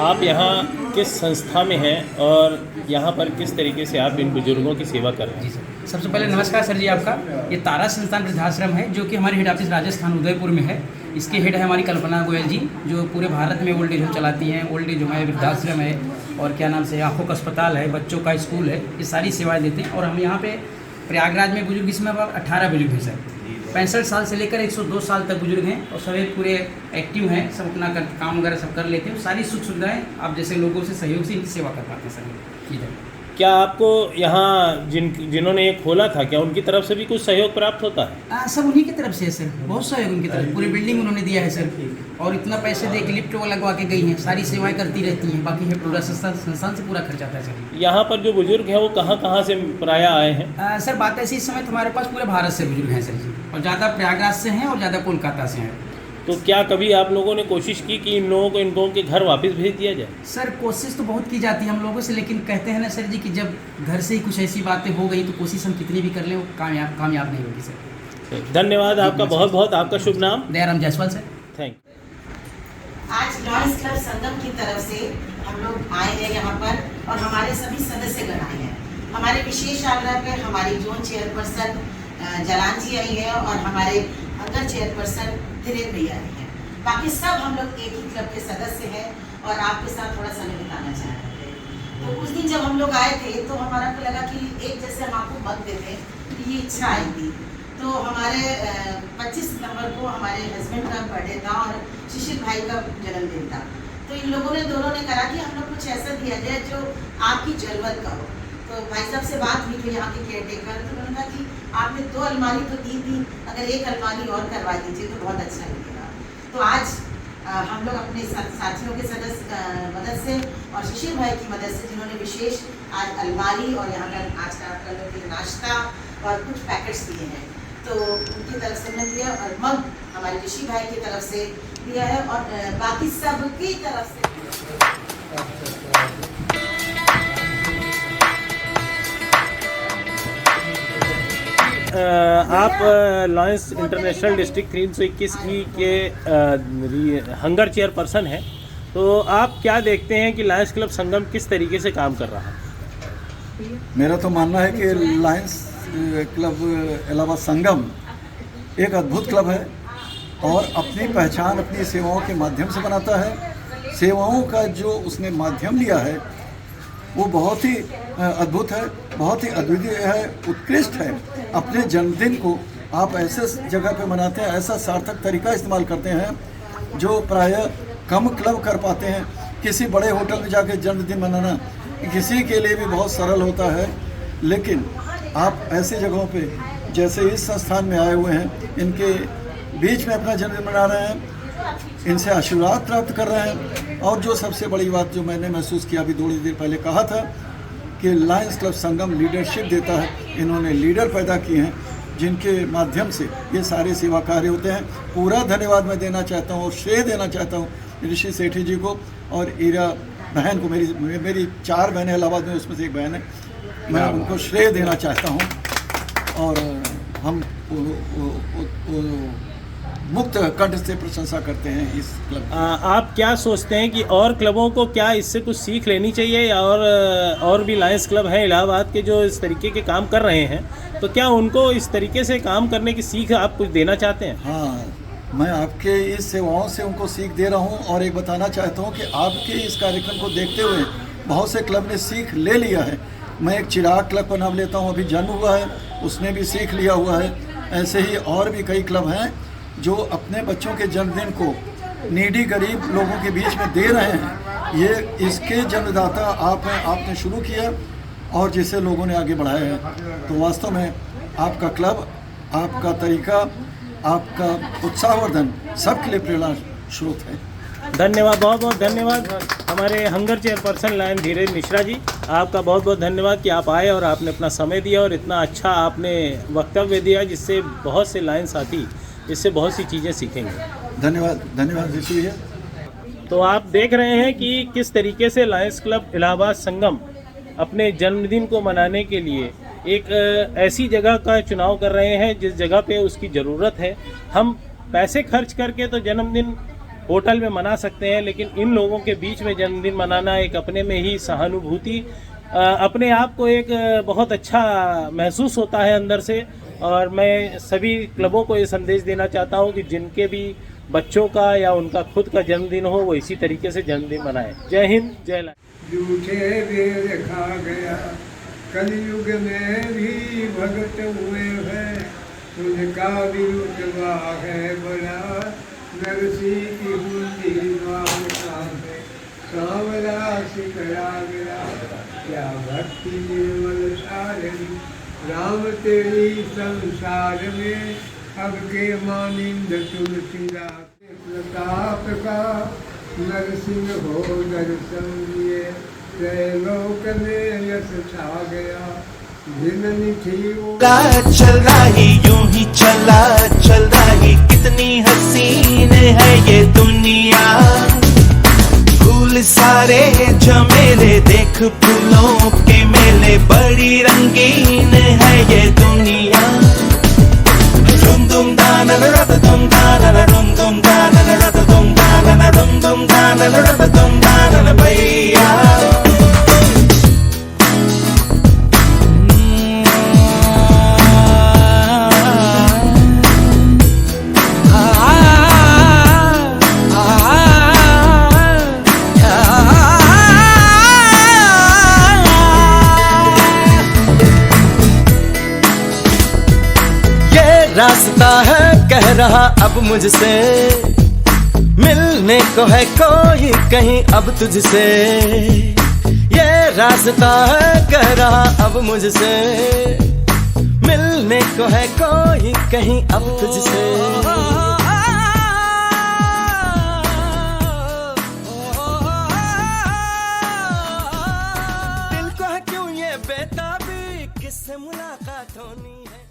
आप यहाँ किस संस्था में हैं और यहाँ पर किस तरीके से आप इन बुजुर्गों की सेवा कर रहे हैं? जी सर, सबसे पहले नमस्कार सर जी आपका। ये तारा संस्थान वृद्धाश्रम है जो कि हमारी हेड ऑफिस राजस्थान उदयपुर में है। इसके हेड है हमारी कल्पना गोयल जी, जो पूरे भारत में ओल्ड एज होम चलाती हैं। ओल्ड एज होम है, वृद्धाश्रम है और क्या नाम से आँखों का अस्पताल है, बच्चों का स्कूल है, ये सारी सेवाएँ देते हैं। और हम यहाँ पे प्रयागराज में बुजुर्ग, इसमें अब 18 बुजुर्ग हैं सर। 65 साल से लेकर 102 साल तक बुजुर्ग हैं और सभी पूरे एक्टिव हैं, सब अपना काम वगैरह सब कर लेते हैं। सारी सुख सुविधाएं आप जैसे लोगों से सहयोग से इनकी सेवा कर पाते हैं सर। इधर क्या आपको यहाँ जिन्होंने ये खोला था, क्या उनकी तरफ से भी कुछ सहयोग प्राप्त होता है? सब उन्हीं की तरफ से है सर, बहुत सहयोग उनकी तरफ। पूरी बिल्डिंग उन्होंने दिया है सर, और इतना पैसे दे के लिफ्ट वो लगवा के गई हैं। सारी सेवाएं करती रहती हैं, बाकी है पूरा संस्थान से पूरा खर्च आता है सर। यहाँ पर जो बुजुर्ग हैं वो कहाँ से प्रायः आए हैं? सर बात ऐसी, इस समय हमारे पास पूरे भारत से बुजुर्ग हैं सर जी, और ज़्यादा प्रयागराज से हैं और ज़्यादा कोलकाता से हैं। तो क्या कभी आप लोगों ने कोशिश की कि इन लोगों को इनके घर वापस भेज दिया जाए? सर कोशिश तो बहुत की जाती है हम लोगों से, लेकिन कहते हैं ना सर जी कि जब घर से ही कुछ ऐसी बातें हो गई तो कोशिश हम कितनी भी कर लें वो कामयाब नहीं होगी सर। धन्यवाद आपका, बहुत बहुत। आपका शुभ नाम? Dayaram Jaiswal sir. Thank you. आज लॉयंस क्लब संगम की तरफ से हम लोग आए हैं यहाँ पर और हमारे सभी सदस्यगण आए हैं। हमारे विशेष आग्रह पे हमारी जोन चेयरपर्सन जलान जी आई है और हमारे अंदर चेयरपर्सन धीरेन्द्र भैया आई हैं। बाकी सब हम लोग एक ही क्लब के सदस्य हैं और आपके साथ थोड़ा समय बिताना चाह रहे थे। तो उस दिन जब हम लोग आए थे तो हमारा को लगा कि एक जैसे हम आपको मत देते तो ये इच्छा आई थी। तो हमारे 25 सितंबर को हमारे हस्बैंड का बर्थडे था और शिशिर भाई का जन्मदिन था। तो इन लोगों ने दोनों ने कहा कि हम लोग कुछ ऐसा दिया जाए जो आपकी ज़रूरत का हो। तो भाई साहब से बात हुई थी यहाँ के केयर टेकर, तो उन्होंने कहा कि आपने 2 अलमारी तो दी थी, अगर 1 अलमारी और करवा दीजिए तो बहुत अच्छा लगेगा। तो आज हम लोग अपने साथियों के मदद से और शिशिर भाई की मदद से, जिन्होंने विशेष आज अलमारी और यहाँ का आज का आप लोग नाश्ता और कुछ पैकेट्स दिए हैं, तो उनकी तरफ से मैंने दिया और मग हमारे ऋषि भाई की तरफ से दिया है और बाकी सबकी तरफ से। आप लॉयंस इंटरनेशनल डिस्ट्रिक्ट 321 के हंगर चेयरपर्सन हैं, तो आप क्या देखते हैं कि लायंस क्लब संगम किस तरीके से काम कर रहा है? मेरा तो मानना है कि लायंस क्लब इलाहाबाद संगम एक अद्भुत क्लब है और अपनी पहचान अपनी सेवाओं के माध्यम से बनाता है। सेवाओं का जो उसने माध्यम लिया है वो बहुत ही अद्भुत है, बहुत ही अद्वितीय है, उत्कृष्ट है। अपने जन्मदिन को आप ऐसे जगह पे मनाते हैं, ऐसा सार्थक तरीका इस्तेमाल करते हैं जो प्रायः कम क्लब कर पाते हैं। किसी बड़े होटल में जाके जन्मदिन मनाना किसी के लिए भी बहुत सरल होता है, लेकिन आप ऐसी जगहों पे जैसे इस संस्थान में आए हुए हैं, इनके बीच में अपना जन्मदिन मना रहे हैं, इनसे आशीर्वाद प्राप्त कर रहे हैं। और जो सबसे बड़ी बात जो मैंने महसूस किया, अभी थोड़ी देर पहले कहा था कि लायंस क्लब संगम लीडरशिप देता है। इन्होंने लीडर पैदा किए हैं जिनके माध्यम से ये सारे सेवा कार्य होते हैं। पूरा धन्यवाद मैं देना चाहता हूँ और श्रेय देना चाहता हूँ ऋषि सेठी जी को और ईरा बहन को। मेरी 4 बहनें इलाहाबाद में, उसमें से एक बहन है, मैं उनको श्रेय देना चाहता हूँ और हम मुक्त कंठ से प्रशंसा करते हैं इस क्लब। आप क्या सोचते हैं कि और क्लबों को क्या इससे कुछ सीख लेनी चाहिए, या और भी लायंस क्लब हैं इलाहाबाद के जो इस तरीके के काम कर रहे हैं, तो क्या उनको इस तरीके से काम करने की सीख आप कुछ देना चाहते हैं? हाँ, मैं आपके इस सेवाओं से उनको सीख दे रहा हूँ और एक बताना चाहता हूँ कि आपके इस कार्यक्रम को देखते हुए बहुत से क्लब ने सीख ले लिया है। मैं एक चिराग क्लब का नाम लेता हूँ, अभी जन्म हुआ है, उसने भी सीख लिया हुआ है। ऐसे ही और भी कई क्लब हैं जो अपने बच्चों के जन्मदिन को नीडी गरीब लोगों के बीच में दे रहे हैं। ये इसके जन्मदाता आप हैं, आपने शुरू किया और जिसे लोगों ने आगे बढ़ाया है। तो वास्तव में आपका क्लब, आपका तरीका, आपका उत्साहवर्धन सबके लिए प्रेरणा स्रोत है। धन्यवाद, बहुत बहुत धन्यवाद हमारे hunger chairperson lion Dhirendra Mishra ji. आपका बहुत बहुत धन्यवाद कि आप आए और आपने अपना समय दिया और इतना अच्छा आपने वक्तव्य दिया, जिससे बहुत से लायन साथी इससे बहुत सी चीज़ें सीखेंगे। धन्यवाद ऋषि भैया। तो आप देख रहे हैं कि किस तरीके से लायंस क्लब इलाहाबाद संगम अपने जन्मदिन को मनाने के लिए एक ऐसी जगह का चुनाव कर रहे हैं जिस जगह पे उसकी ज़रूरत है। हम पैसे खर्च करके तो जन्मदिन होटल में मना सकते हैं, लेकिन इन लोगों के बीच में जन्मदिन मनाना एक अपने में ही सहानुभूति, अपने आप को एक बहुत अच्छा महसूस होता है अंदर से। और मैं सभी क्लबों को ये संदेश देना चाहता हूँ कि जिनके भी बच्चों का या उनका खुद का जन्मदिन हो वो इसी तरीके से जन्मदिन मनाएं। जय हिंद, जय लाल। झूठे वेद खा गया कलयुग में भी भगत हुए हैं, उनका भी रुतबा है बड़ा, नरसी की बुद्धि मांगता है, सांवला सिकरा गया क्या भक्ति निर्मल सारणी, राम तेरी संसार में अब के मानिंद तुलसीदास, प्रताप का नरसिंह हो दर्शन दिए, त्रैलोक में यश छा गया, जिननी थी वो चल रही यूं ही चल रही, कितनी हसीन है ये दुनिया, फूल सारे झमेले देख फूलों के मेले, बड़ी रंगीन है ये दुनिया। रुम दुम दाना रत दुम दाना रुम दुम दाना रत दुम दाना रुम दुम दाना रत दुम दाना भैया। रास्ता है कह रहा अब मुझसे, मिलने को है कोई कहीं अब तुझसे, ये रास्ता है कह रहा अब मुझसे, मिलने को है कोई कहीं अब तुझसे। दिल को है क्यों ये बेताबी, किससे मुलाकात होनी है।